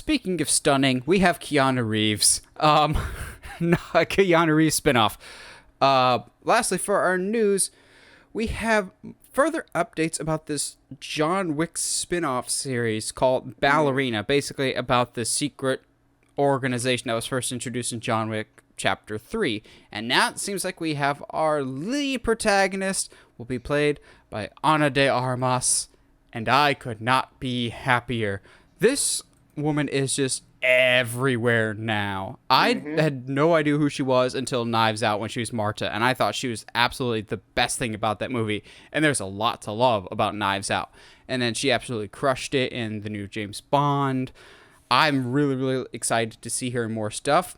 speaking of stunning, we have Keanu Reeves. Keanu Reeves spinoff. Lastly, for our news, we have further updates about this John Wick spinoff series called Ballerina, basically about the secret organization that was first introduced in John Wick Chapter 3. And now it seems like we have our lead protagonist will be played by Ana De Armas, and I could not be happier. This woman is just everywhere now. I had no idea who she was until Knives Out when she was Marta, and I thought she was absolutely the best thing about that movie. And there's a lot to love about Knives Out. And then she absolutely crushed it in the new James Bond. I'm really, really excited to see her in more stuff.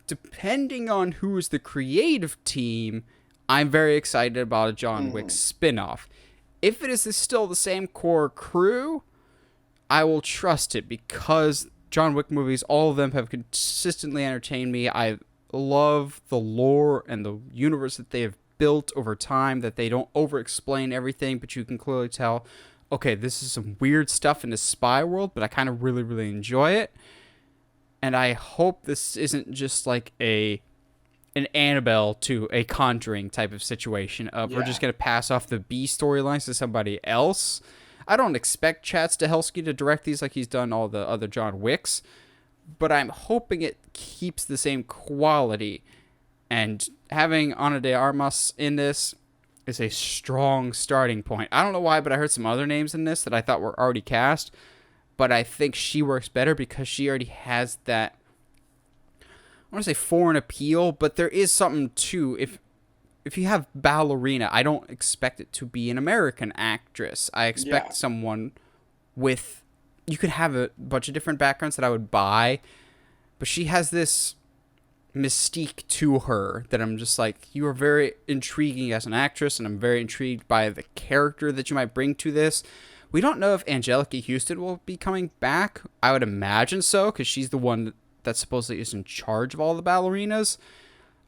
Depending on who is the creative team, I'm very excited about a John Wick spinoff. If it is still the same core crew, I will trust it because John Wick movies, all of them have consistently entertained me. I love the lore and the universe that they have built over time, that they don't over-explain everything, but you can clearly tell, okay, this is some weird stuff in the spy world, but I kind of really, really enjoy it. And I hope this isn't just like an Annabelle to a Conjuring type of situation of we're just going to pass off the B storylines to somebody else. I don't expect Chad Stahelski to direct these like he's done all the other John Wicks, but I'm hoping it keeps the same quality. And having Ana de Armas in this is a strong starting point. I don't know why, but I heard some other names in this that I thought were already cast, but I think she works better because she already has that, I want to say foreign appeal, but there is something too. If you have Ballerina, I don't expect it to be an American actress. I expect someone with, you could have a bunch of different backgrounds that I would buy, but she has this mystique to her that I'm just like, you are very intriguing as an actress, and I'm very intrigued by the character that you might bring to this. We don't know if Angelica Houston will be coming back. I would imagine so, because she's the one that supposedly is in charge of all the ballerinas.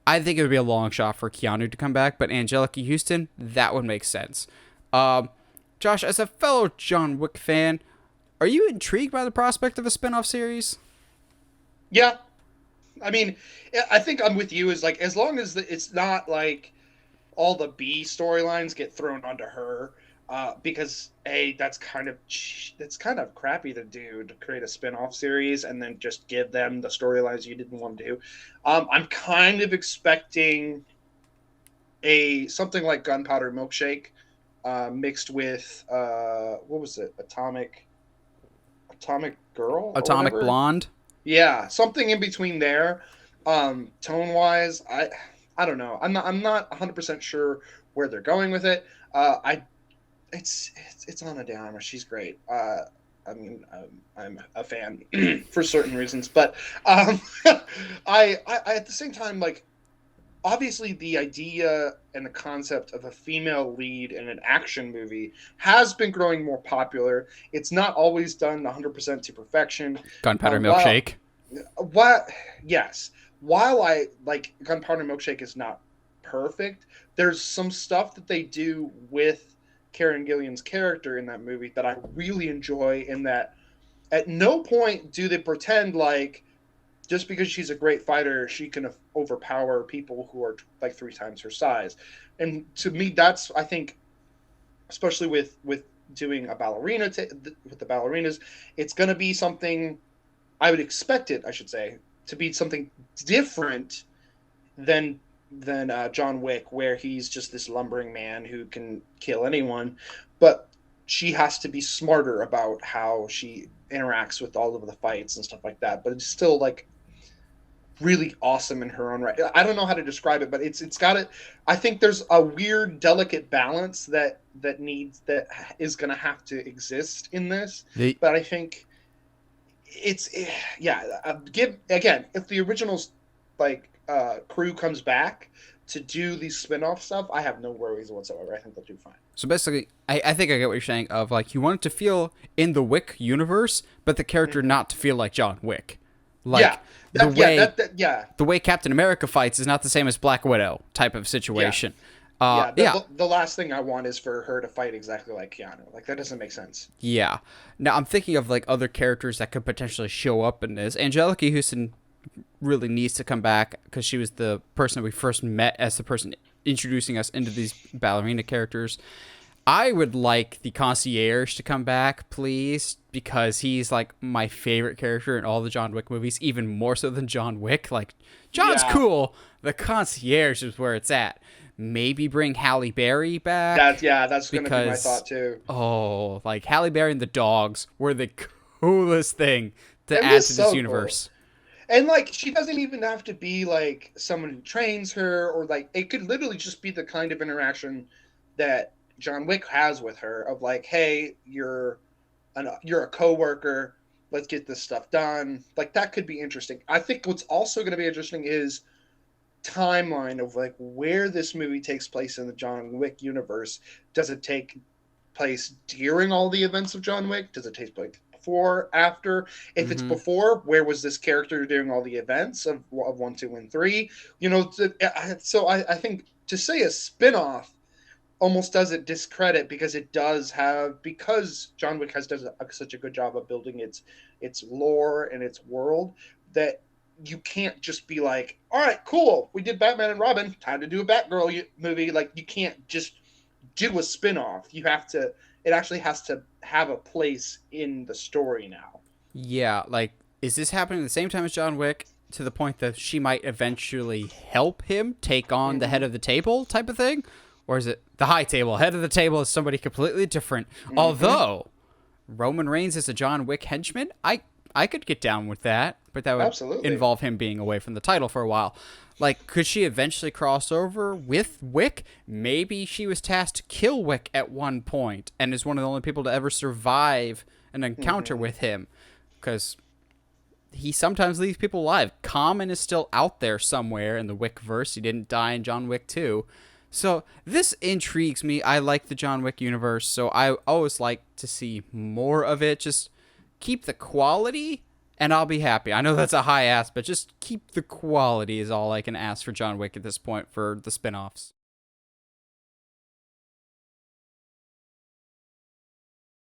I think it would be a long shot for Keanu to come back, but Angelica Houston, that would make sense. Josh, as a fellow John Wick fan, are you intrigued by the prospect of a spinoff series? Yeah. I mean, I think I'm with you. Is like, as long as it's not like all the B storylines get thrown onto her, because that's kind of crappy to do, to create a spin-off series and then just give them the storylines you didn't want to do. I'm kind of expecting something like Gunpowder Milkshake mixed with what was it? Atomic Girl? Atomic Blonde? Yeah, something in between there. Tone wise, I don't know. I'm not 100% sure where they're going with it. It's Ana De Armas. She's great. I mean, I'm a fan for certain reasons, but I at the same time, like, obviously the idea and the concept of a female lead in an action movie has been growing more popular. It's not always done 100% to perfection. Gunpowder Milkshake. Yes. While I like Gunpowder Milkshake is not perfect, there's some stuff that they do with Karen Gillan's character in that movie that I really enjoy, in that at no point do they pretend like just because she's a great fighter, she can overpower people who are like 3 times her size. And to me, that's, I think, especially with doing a ballerina, with the ballerinas, it's going to be something, I would expect it, I should say, to be something different than John Wick, where he's just this lumbering man who can kill anyone. But she has to be smarter about how she interacts with all of the fights and stuff like that. But it's still like really awesome in her own right. I don't know how to describe it, but it's got it. I think there's a weird, delicate balance that is going to have to exist in this. But I think if the original's like crew comes back to do these spin-off stuff, I have no worries whatsoever. I think they'll do fine. So basically, I think I get what you're saying, of like, you want it to feel in the Wick universe, but the character not to feel like John Wick. Like, the way Captain America fights is not the same as Black Widow type of situation. Yeah, Yeah, the last thing I want is for her to fight exactly like Keanu. Like that doesn't make sense. yeah. Now I'm thinking of like other characters that could potentially show up in this. Angelica Houston really needs to come back because she was the person we first met as the person introducing us into these ballerina characters. I would like the concierge to come back, please, because he's like my favorite character in all the John Wick movies, even more so than John Wick. Like, John's Yeah, cool. The concierge is where it's at. Maybe bring Halle Berry back that's gonna be my because, thought too. oh, like Halle Berry and the dogs were the coolest thing to It add was to this so cool. universe. And like she doesn't even have to be like someone who trains her or like it could literally just be the kind of interaction that John Wick has with her of like, hey, you're a coworker, let's get this stuff done. Like that could be interesting. I think what's also going to be interesting is timeline of like where this movie takes place in the John Wick universe. Does it take place during all the events of John Wick? Does it take place before, after? If it's Mm-hmm. before, where was this character during all the events of 1, 2, and 3? You know, so I think to say a spinoff almost does it discredit because it does have because John Wick has does such a good job of building its lore and its world that you can't just be like, all right, cool, we did Batman and Robin, time to do a Batgirl movie. Like you can't just do a spin-off. You have to it actually has to have a place in the story now. Yeah, like, is this happening at the same time as John Wick to the point that she might eventually help him take on the head Mm-hmm. of the table type of thing? Or is it the high table? Head of the table is somebody completely different. Mm-hmm. Although Roman Reigns is a John Wick henchman, I could get down with that, but that would Absolutely. involve him being away from the title for a while. Like, could she eventually cross over with Wick? Maybe she was tasked to kill Wick at one point and is one of the only people to ever survive an encounter Mm-hmm. with him. Because he sometimes leaves people alive. Common is still out there somewhere in the Wick verse. He didn't die in John Wick 2. So this intrigues me. I like the John Wick universe, so I always like to see more of it. Just keep the quality, and I'll be happy. I know that's a high ask, but just keep the quality is all I can ask for John Wick at this point for the spin-offs.